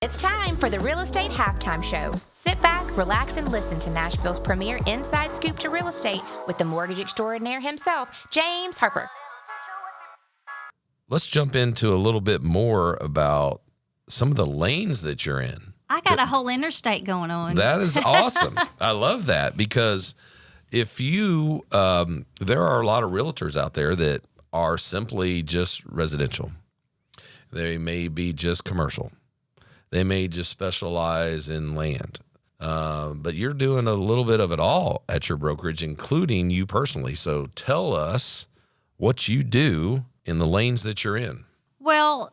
It's time for the Real Estate Halftime Show. Sit back, relax, and listen to Nashville's premier inside scoop to real estate with the mortgage extraordinaire himself, James Harper. Let's jump into a little bit more about some of the lanes that you're in. I got a whole interstate going on. That is awesome. I love that because if you, there are a lot of realtors out there that are simply just residential. They may be just commercial. They may just specialize in land. But you're doing a little bit of it all at your brokerage, including you personally. So tell us what you do in the lanes that you're in. Well,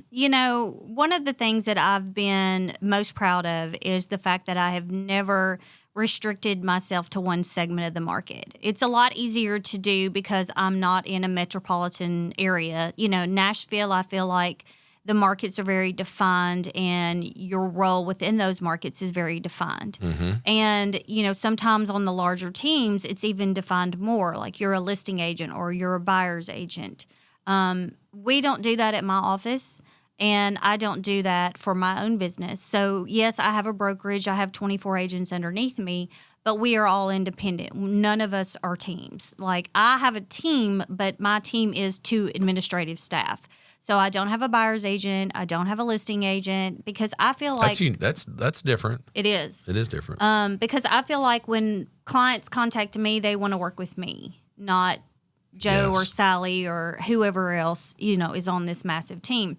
you know, one of the things that I've been most proud of is the fact that I have never restricted myself to one segment of the market. It's a lot easier to do because I'm not in a metropolitan area. You know, Nashville, I feel like the markets are very defined and your role within those markets is very defined. Mm-hmm. And, you know, sometimes on the larger teams, it's even defined more, like you're a listing agent or you're a buyer's agent. We don't do that at my office, and I don't do that for my own business. So, yes, I have a brokerage. I have 24 agents underneath me, but we are all independent. None of us are teams. Like, I have a team, but my team is 2 administrative staff. So I don't have a buyer's agent. I don't have a listing agent because I feel like that's different. It is. It is different. Because I feel like when clients contact me, they want to work with me, not Joe or Sally or whoever else, you know, is on this massive team.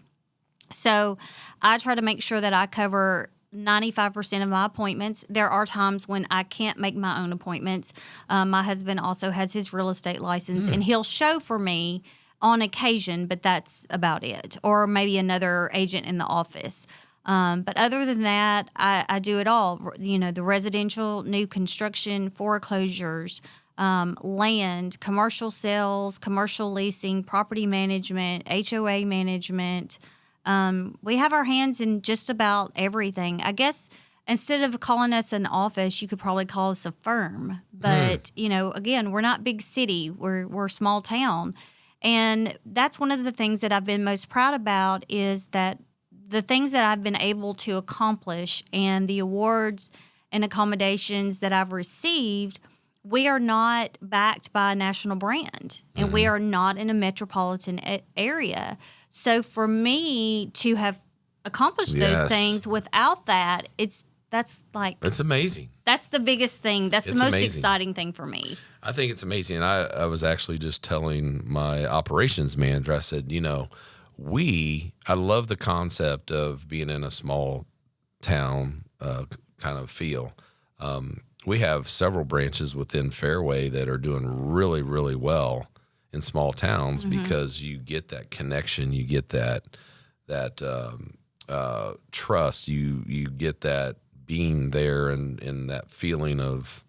So I try to make sure that I cover 95% of my appointments. There are times when I can't make my own appointments. My husband also has his real estate license, and he'll show for me on occasion, but that's about it. Or maybe another agent in the office. But other than that, I do it all. You know, the residential, new construction, foreclosures, land, commercial sales, commercial leasing, property management, HOA management. We have our hands in just about everything. I guess instead of calling us an office, you could probably call us a firm. But, you know, again, we're not big city. We're small town. And that's one of the things that I've been most proud about is that the things that I've been able to accomplish and the awards and accommodations that I've received, we are not backed by a national brand, and we are not in a metropolitan area. So for me to have accomplished those things without that, that's amazing. That's the biggest thing. That's the most exciting thing for me. I think it's amazing. And I was actually just telling my operations manager, I said, you know, I love the concept of being in a small town kind of feel. We have several branches within Fairway that are doing really, really well in small towns because you get that connection, you get that trust, you get that being there and that feeling of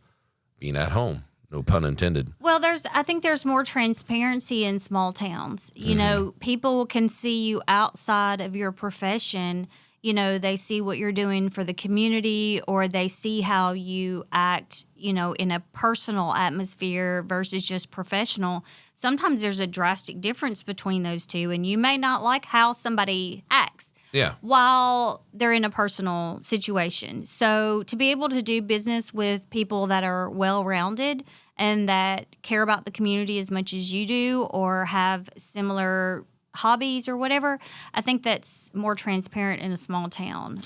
being at home. No pun intended. Well, I think there's more transparency in small towns. You know, people can see you outside of your profession. You know, they see what you're doing for the community, or they see how you act, you know, in a personal atmosphere versus just professional. Sometimes there's a drastic difference between those two, and you may not like how somebody acts. Yeah. While they're in a personal situation. So to be able to do business with people that are well-rounded and that care about the community as much as you do or have similar hobbies or whatever, I think that's more transparent in a small town.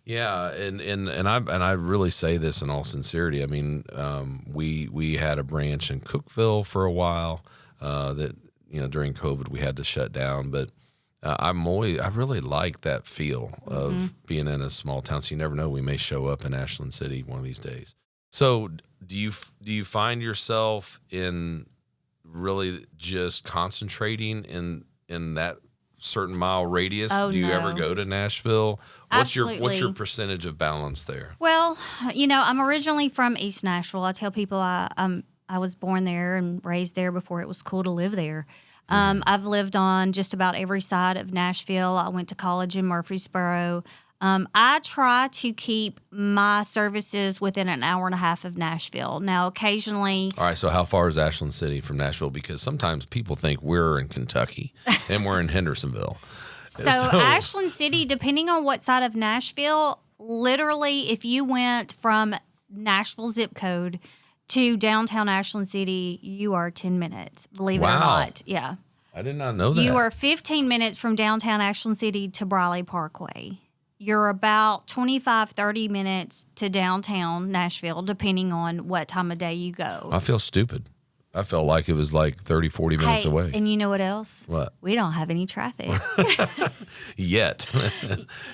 Yeah, and I really say this in all sincerity. I mean, we had a branch in Cookeville for a while that, you know, during COVID we had to shut down, but I really like that feel of being in a small town. So you never know, we may show up in Ashland City one of these days. So do you find yourself in really just concentrating in that certain mile radius? Oh, do you no. ever go to Nashville? Absolutely. What's your percentage of balance there? Well, you know, I'm originally from East Nashville. I tell people I was born there and raised there before it was cool to live there. I've lived on just about every side of Nashville. I went to college in Murfreesboro. I try to keep my services within an hour and a half of Nashville. Now, occasionally... All right, so how far is Ashland City from Nashville? Because sometimes people think we're in Kentucky and we're in Hendersonville. So Ashland City, depending on what side of Nashville, literally, if you went from Nashville zip code to downtown Ashland City, you are 10 minutes, believe it or not. Yeah. I did not know that. You are 15 minutes from downtown Ashland City to Briley Parkway. You're about 25, 30 minutes to downtown Nashville, depending on what time of day you go. I feel stupid. I felt like it was like 30, 40 minutes away. And you know what else? What? We don't have any traffic. Yet.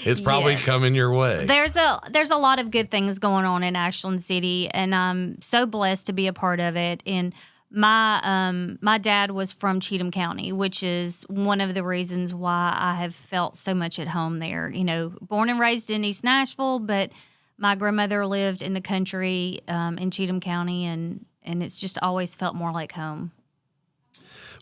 It's probably coming your way. There's a lot of good things going on in Ashland City, and I'm so blessed to be a part of it. And my dad was from Cheatham County, which is one of the reasons why I have felt so much at home there. You know, born and raised in East Nashville, but my grandmother lived in the country in Cheatham County, and it's just always felt more like home.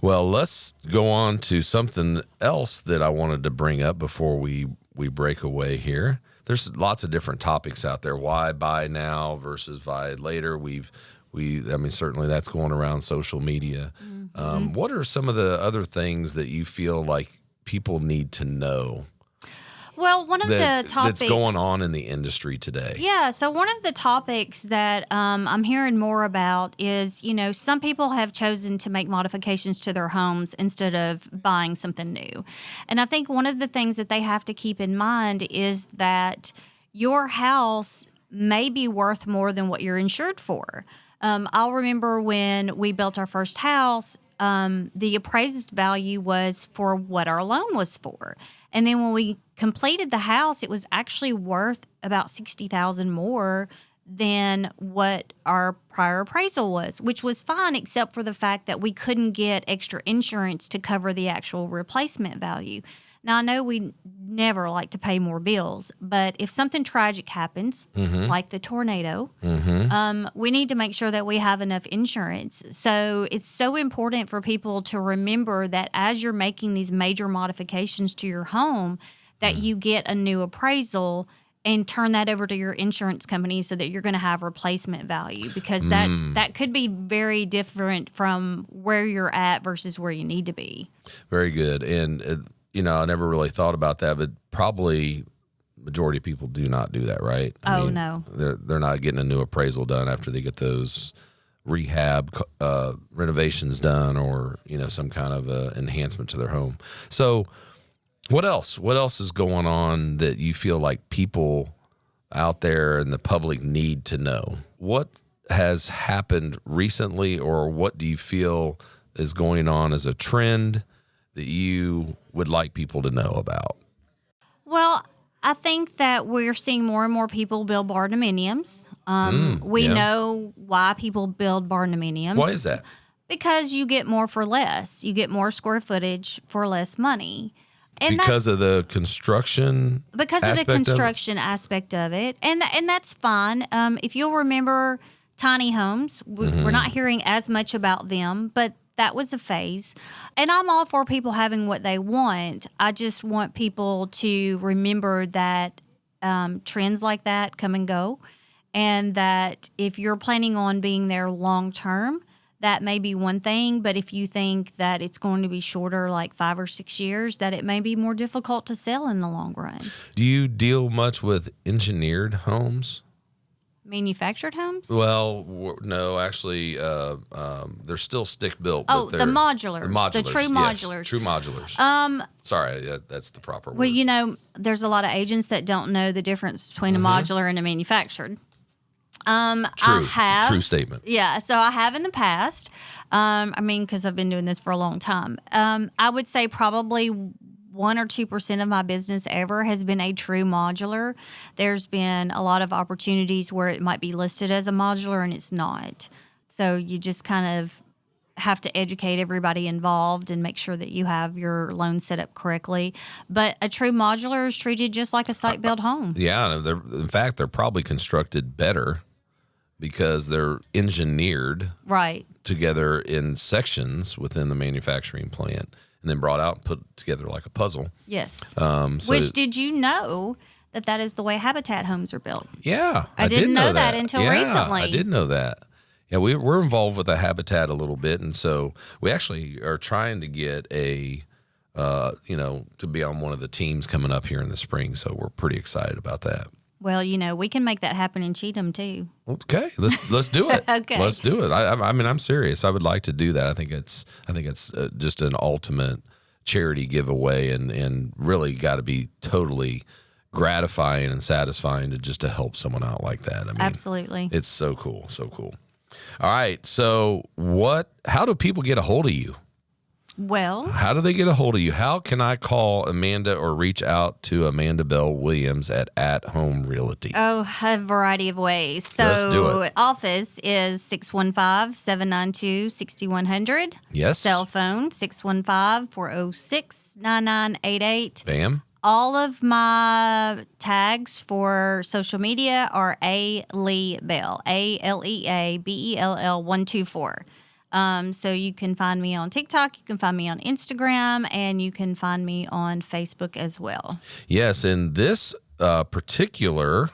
Well, let's go on to something else that I wanted to bring up before we break away here. There's lots of different topics out there. Why buy now versus buy later? I mean, certainly that's going around social media. Mm-hmm. What are some of the other things that you feel like people need to know? Well, one of the topics that's going on in the industry today. Yeah, so one of the topics that I'm hearing more about is, you know, some people have chosen to make modifications to their homes instead of buying something new. And I think one of the things that they have to keep in mind is that your house may be worth more than what you're insured for. I'll remember when we built our first house, the appraised value was for what our loan was for. And then when we completed the house, it was actually worth about $60,000 more than what our prior appraisal was, which was fine, except for the fact that we couldn't get extra insurance to cover the actual replacement value. Now, I know we never like to pay more bills, but if something tragic happens, like the tornado, we need to make sure that we have enough insurance. So it's so important for people to remember that as you're making these major modifications to your home, that you get a new appraisal and turn that over to your insurance company so that you're going to have replacement value, because that could be very different from where you're at versus where you need to be. Very good. And you know, I never really thought about that, but probably majority of people do not do that, right? I mean, no. They're not getting a new appraisal done after they get those rehab renovations done, or, you know, some kind of enhancement to their home. So what else? What else is going on that you feel like people out there in the public need to know? What has happened recently, or what do you feel is going on as a trend that you would like people to know about? Well, I think that we're seeing more and more people build barndominiums. We know why people build barndominiums. Why is that? Because you get more for less. You get more square footage for less money. And because of the construction aspect of it. And that's fine. If you'll remember tiny homes, we're not hearing as much about them, but that was a phase. And I'm all for people having what they want. I just want people to remember that trends like that come and go, and that if you're planning on being there long term, that may be one thing. But if you think that it's going to be shorter, like 5 or 6 years, that it may be more difficult to sell in the long run. Do you deal much with engineered homes? Manufactured homes? Well, no, actually, they're still stick built. Oh, the modulars. The true modulars. Yes, true modulars. Sorry, that's the proper word. Well, you know, there's a lot of agents that don't know the difference between a modular and a manufactured. True statement. Yeah, so I have in the past. I mean, because I've been doing this for a long time. I would say probably 1 or 2% of my business ever has been a true modular. There's been a lot of opportunities where it might be listed as a modular and it's not. So you just kind of have to educate everybody involved and make sure that you have your loan set up correctly. But a true modular is treated just like a site-built home. Yeah, in fact, they're probably constructed better because they're engineered together in sections within the manufacturing plant, and then brought out and put together like a puzzle. Yes. Which, did you know that is the way Habitat homes are built? Yeah. I didn't know that until recently. I did know that. Yeah, we're involved with the Habitat a little bit, and so we actually are trying to get a to be on one of the teams coming up here in the spring. So we're pretty excited about that. Well, we can make that happen in Cheatham too. Okay, let's do it. Okay, let's do it. I mean, I'm serious. I would like to do that. I think it's just an ultimate charity giveaway, and really got to be totally gratifying and satisfying to help someone out like that. I mean, absolutely, it's so cool, so cool. All right, so how do people get a hold of you? Well, how do they get a hold of you? How can I call Amanda or reach out to Amanda Bell Williams at Home Realty? Oh, a variety of ways. So let's do it. Office is 615-792-6100. Yes. Cell phone 615-406-9988. Bam. All of my tags for social media are A. Lee Bell, ALEABELL 124. So you can find me on TikTok, you can find me on Instagram, and you can find me on Facebook as well. Yes, and this particular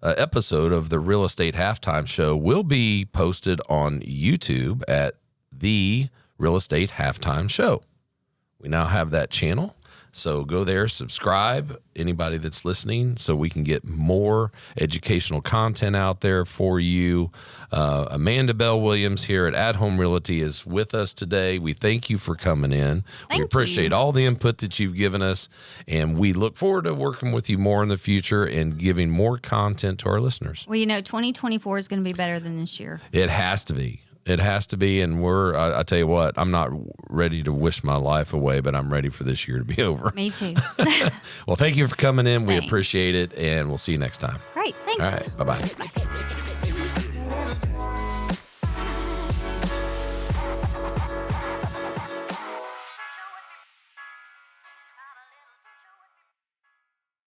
episode of the Real Estate Halftime Show will be posted on YouTube at the Real Estate Halftime Show. We now have that channel. So go there, subscribe, anybody that's listening, so we can get more educational content out there for you. Amanda Bell Williams here at Home Realty is with us today. We thank you for coming in. We appreciate all the input that you've given us, and we look forward to working with you more in the future and giving more content to our listeners. Well, 2024 is going to be better than this year. It has to be. It has to be, and I tell you what, I'm not ready to wish my life away, but I'm ready for this year to be over. Me too. Well, thank you for coming in. Thanks. We appreciate it, and we'll see you next time. Great, thanks. All right, bye-bye.